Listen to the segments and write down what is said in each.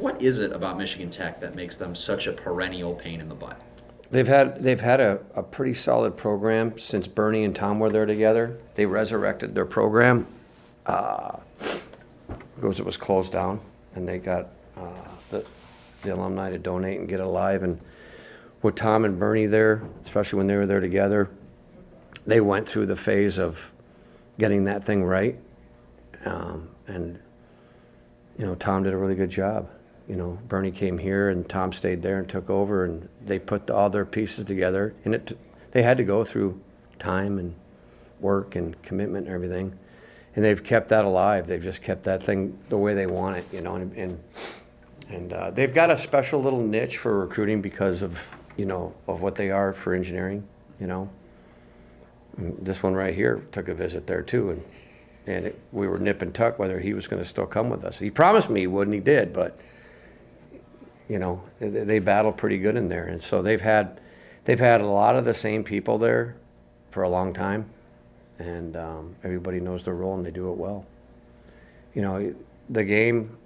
what is it about Michigan Tech that makes them such a perennial pain in the butt? They've had a pretty solid program since Bernie and Tom were there together. They resurrected their program because it was closed down, and they got the alumni to donate and get it alive. And with Tom and Bernie there, especially when they were there together, they went through the phase of getting that thing right. And Tom did a really good job. Bernie came here and Tom stayed there and took over, and they put all their pieces together. And they had to go through time and work and commitment and everything. And they've kept that alive. They've just kept that thing the way they want it, and they've got a special little niche for recruiting because of what they are for engineering. And this one right here took a visit there too, and we were nip and tuck whether he was going to still come with us. He promised me he would, and he did, but they battled pretty good in there, and so they've had a lot of the same people there for a long time, and everybody knows their role and they do it well. The game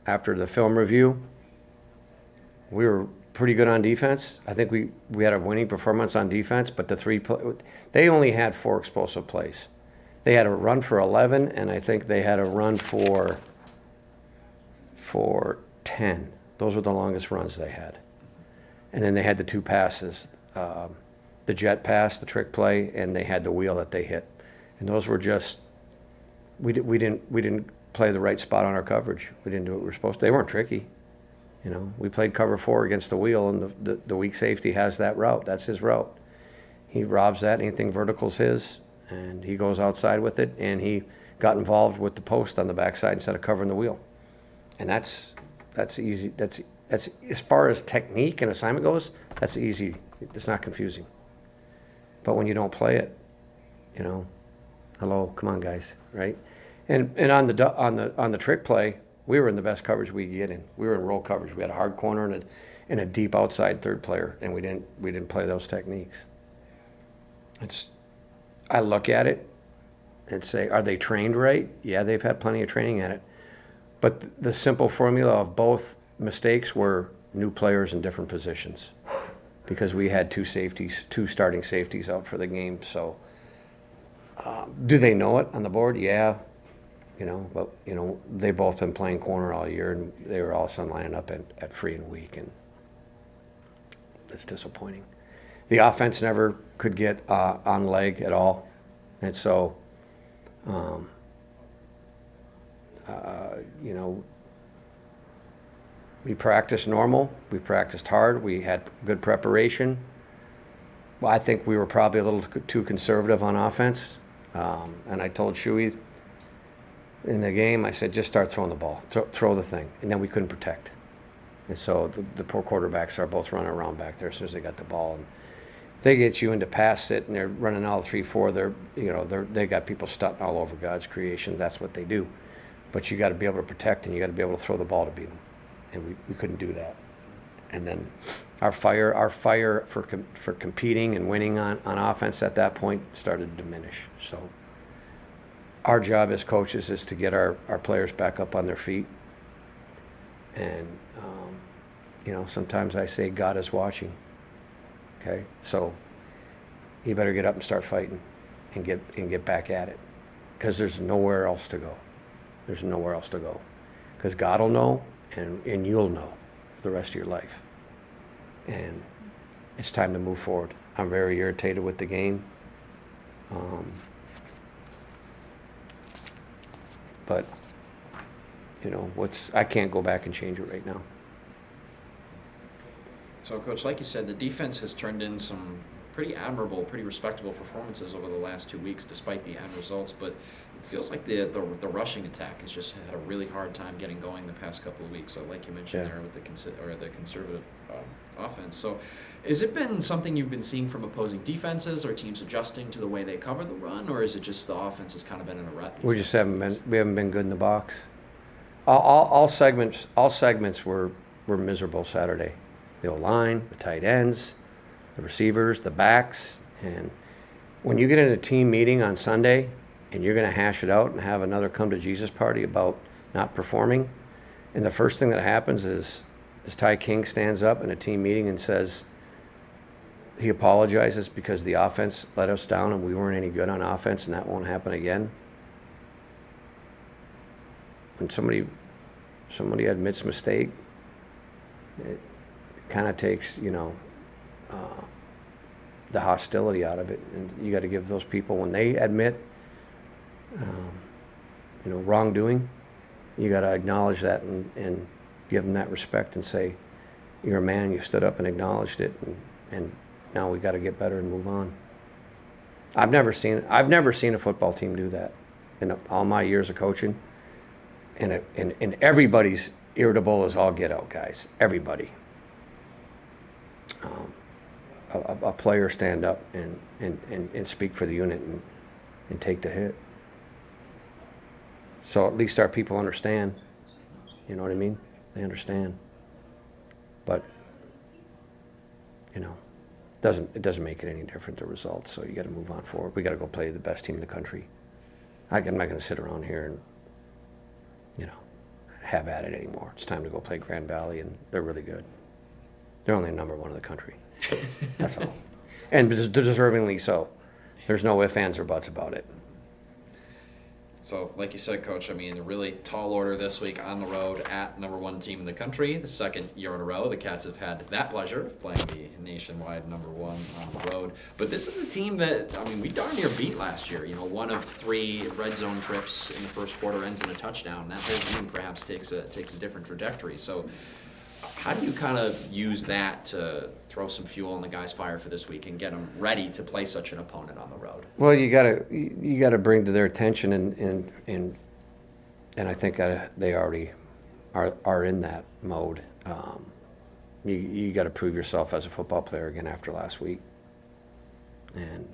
after the film review, we were pretty good on defense. I think we had a winning performance on defense, but they only had 4 explosive plays. They had a run for 11, and I think they had a run for 10. Those were the longest runs they had. And then they had the 2 passes, the jet pass, the trick play, and they had the wheel that they hit. And those were just we didn't play the right spot on our coverage. We didn't do what we were supposed to. They weren't tricky. We played cover 4 against the wheel, and the weak safety has that route. That's his route. He robs that. Anything vertical's his, and he goes outside with it, and he got involved with the post on the backside instead of covering the wheel. And that's easy. That's as far as technique and assignment goes, that's easy. It's not confusing. But when you don't play it, hello, come on, guys, right? And on the trick play, we were in the best coverage we could get in. We were in roll coverage. We had a hard corner and a deep outside third player, and we didn't play those techniques. I look at it and say, are they trained right? Yeah, they've had plenty of training at it. But the simple formula of both mistakes were new players in different positions, because we had 2 starting safeties out for the game. So do they know it on the board? Yeah. But they both been playing corner all year, and they were all of a sudden lining up at free and weak, and it's disappointing. The offense never could get on leg at all, and so we practiced normal, we practiced hard, we had good preparation. Well, I think we were probably a little too conservative on offense, and I told Shuey in the game, I said, just start throwing the ball, throw the thing, and then we couldn't protect. And so the poor quarterbacks are both running around back there as soon as they got the ball, and they get you into pass it, and they're running all 3-4. They got people stunting all over God's creation. That's what they do. But you got to be able to protect, and you got to be able to throw the ball to beat them, and we couldn't do that. And then our fire for competing and winning on offense at that point started to diminish. So our job as coaches is to get our players back up on their feet. And, sometimes I say God is watching. Okay? So you better get up and start fighting and get back at it, because there's nowhere else to go. There's nowhere else to go. Because God will know, and you'll know for the rest of your life. And it's time to move forward. I'm very irritated with the game. But, I can't go back and change it right now. So, Coach, like you said, the defense has turned in some pretty admirable, pretty respectable performances over the last 2 weeks, despite the end results. But it feels like the rushing attack has just had a really hard time getting going the past couple of weeks. So, like you mentioned there with the conservative offense. So, has it been something you've been seeing from opposing defenses or teams adjusting to the way they cover the run, or is it just the offense has kind of been in a rut? We haven't been good in the box. All segments were miserable Saturday. The O-line, the tight ends, the receivers, the backs. And when you get in a team meeting on Sunday and you're going to hash it out and have another come to Jesus party about not performing, And the first thing that happens is Ty King stands up in a team meeting and says he apologizes because the offense let us down and we weren't any good on offense, and that won't happen again. When somebody admits mistake, it kind of takes, the hostility out of it. And you got to give those people, when they admit, wrongdoing, you got to acknowledge that and give them that respect and say, you're a man, you stood up and acknowledged it, and now we got to get better and move on. I've never seen a football team do that in all my years of coaching. And everybody's irritable as all get out, guys. Everybody. A player stand up and speak for the unit and take the hit. So at least our people understand. You know what I mean? They understand. But it doesn't make it any different, the results. So you got to move on forward. We got to go play the best team in the country. I'm not going to sit around here and have at it anymore. It's time to go play Grand Valley, and they're really good. They're only number one in the country. That's all. And deservingly so. There's no ifs, ands, or buts about it. So, like you said, Coach, a really tall order this week on the road at number one team in the country. The second year in a row, the Cats have had that pleasure of playing the nationwide number one on the road. But this is a team that, we darn near beat last year. One of 3 red zone trips in the first quarter ends in a touchdown. That whole game perhaps takes a different trajectory. So, how do you kind of use that to throw some fuel on the guys' fire for this week and get them ready to play such an opponent on the road? Well, you gotta bring to their attention, and I think they already are in that mode. You got to prove yourself as a football player again after last week, and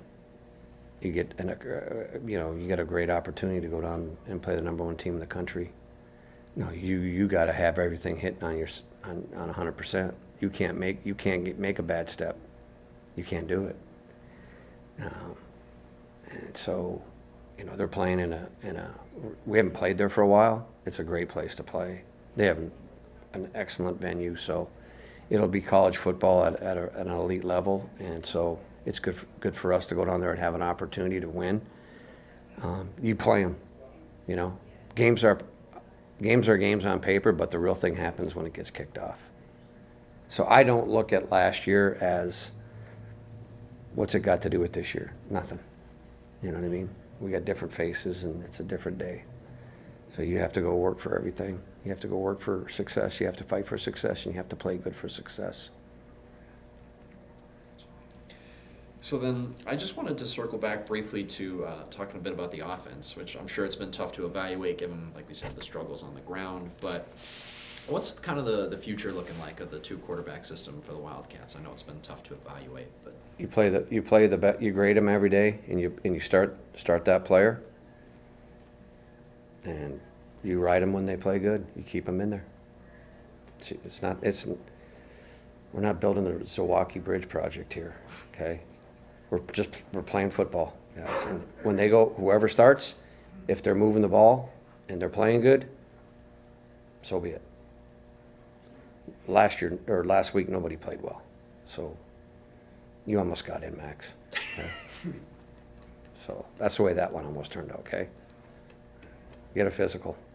you get you got a great opportunity to go down and play the number one team in the country. You got to have everything hitting on 100%. You can't make a bad step. You can't do it. And so, they're playing in a. We haven't played there for a while. It's a great place to play. They have an excellent venue, so it'll be college football at an elite level, and so it's good for us to go down there and have an opportunity to win. You play them, Games are games on paper, but the real thing happens when it gets kicked off. So I don't look at last year as what's it got to do with this year? Nothing. You know what I mean? We got different faces, and it's a different day. So you have to go work for everything. You have to go work for success. You have to fight for success, and you have to play good for success. So then I just wanted to circle back briefly to talking a bit about the offense, which I'm sure it's been tough to evaluate given, like we said, the struggles on the ground. But what's kind of the future looking like of the 2-quarterback system for the Wildcats? I know it's been tough to evaluate, but you grade them every day, and you start that player, and you ride them when they play good. You keep them in there. We're not building the Zilwaukee Bridge project here, okay? We're playing football, guys. And when they go, whoever starts, if they're moving the ball and they're playing good, so be it. Last week, nobody played well, so you almost got in, Max. Okay? So that's the way that one almost turned out. Okay, get a physical.